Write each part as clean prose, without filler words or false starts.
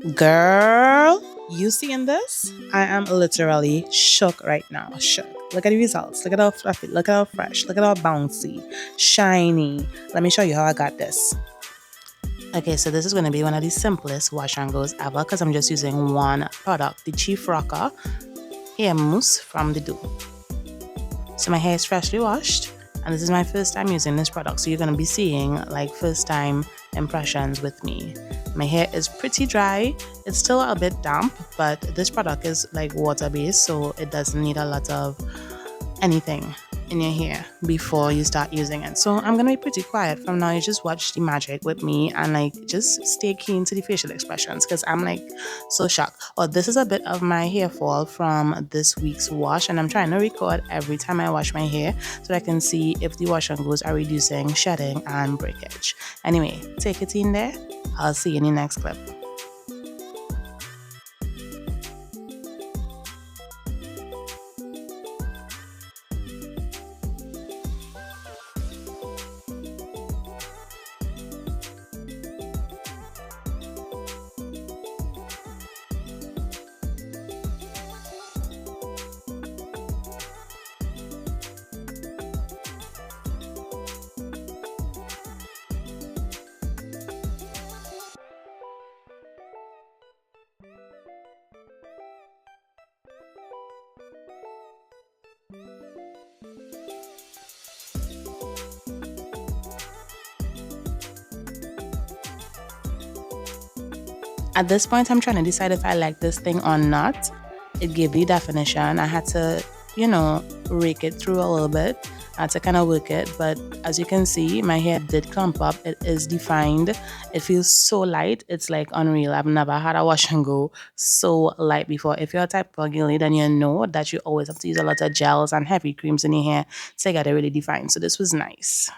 Girl, you seeing this? I am literally shook right now. Shook. Look at the results. Look at how fluffy. Look at how fresh. Look at how bouncy, shiny. Let me show you how I got this. Okay, so this is going to be one of the simplest wash and goes ever because I'm just using one product, the Chief Rocka hair mousse from the Doux. So my hair is freshly washed and this is my first time using this product. So you're going to be seeing like first time impressions with me. My hair is pretty dry. It's still a bit damp, but this product is like water based, so it doesn't need a lot of anything in your hair before you start using it. So I'm gonna be pretty quiet from now. You just watch the magic with me and like just stay keen to the facial expressions because I'm like so shocked. Oh, this is a bit of my hair fall from this week's wash, and I'm trying to record every time I wash my hair so I can see if the wash and goes are reducing shedding and breakage. Anyway, take it in there. I'll see you in the next clip. At this point, I'm trying to decide if I like this thing or not. It gave the definition. I had to, rake it through a little bit. I had to kind of work it. But as you can see, my hair did clump up. It is defined. It feels so light. It's like unreal. I've never had a wash and go so light before. If you're a type of girly, then you know that you always have to use a lot of gels and heavy creams in your hair to get it really defined. So this was nice.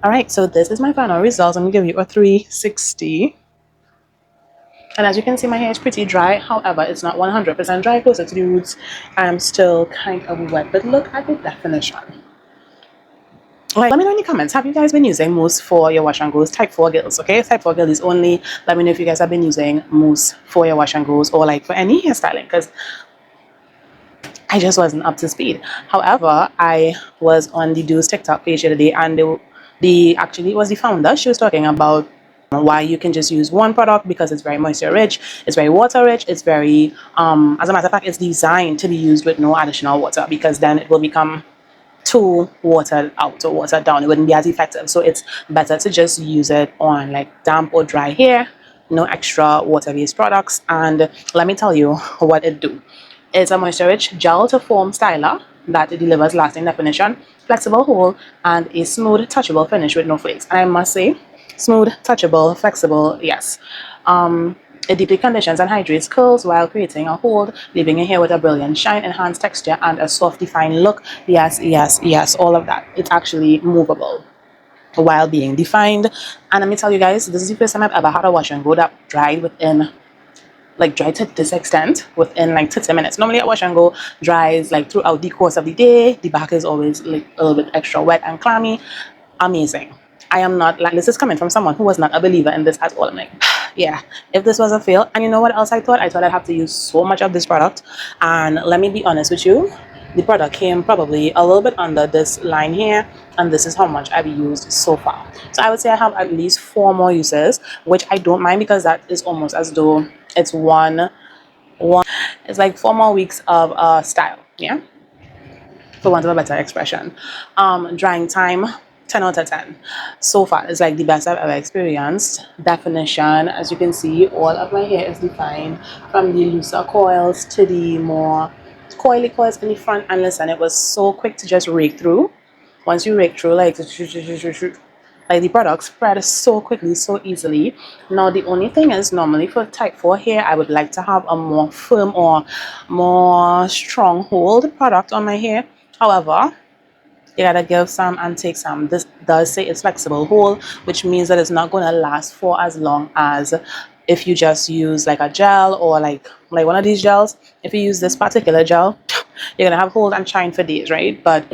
All right, so this is my final result. I'm gonna give you a 360. And as you can see, my hair is pretty dry. However, it's not 100% dry, closer to the roots. I'm still kind of wet, but look at the definition. Like, let me know in the comments, have you guys been using Mousse for your wash and goes? Type 4 girls, okay? Type 4 girls only. Let me know if you guys have been using Mousse for your wash and goes or like for any hairstyling, because I just wasn't up to speed. However, I was on the Doux TikTok page the other day, and actually it was the founder. She was talking about why you can just use one product because it's very moisture rich, it's very water rich, it's very as a matter of fact, it's designed to be used with no additional water, because then it will become too watered out or watered down. It wouldn't be as effective. So it's better to just use it on like damp or dry hair, no extra water-based products. And let me tell you what it do. It's a moisture-rich gel to foam styler that delivers lasting definition, flexible hold, and a smooth, touchable finish with no flakes. And I must say, smooth, touchable, flexible, yes. It deeply conditions and hydrates curls while creating a hold, leaving your hair with a brilliant shine, enhanced texture, and a soft, defined look. Yes, yes, yes, all of that. It's actually movable while being defined. And let me tell you guys, this is the first time I've ever had a wash and go that dried within, like dried to this extent within like 30 minutes. Normally a wash and go dries like throughout the course of the day. The back is always like a little bit extra wet and clammy. Amazing. I am not like, this is coming from someone who was not a believer in this at all. I'm like, yeah, if this was a fail. And you know what else I thought? I thought I'd have to use so much of this product. And let me be honest with you, the product came probably a little bit under this line here, and this is how much I've used so far. So I would say I have at least 4 more uses, which I don't mind, because that is almost as though it's one it's like 4 more weeks of style, yeah, for want of a better expression. Drying time, 10 out of 10 so far. It's like the best I've ever experienced. Definition, as you can see, all of my hair is defined, from the looser coils to the more coily coils in the front. And listen, it was so quick to just rake through. Once you rake through, like the product spread so quickly, so easily. Now the only thing is, normally for type 4 hair, I would like to have a more firm or more strong hold product on my hair. However, you gotta give some and take some. This does say it's flexible hold, which means that it's not gonna last for as long as if you just use like a gel or like one of these gels. If you use this particular gel, you're gonna have hold and shine for days, right? But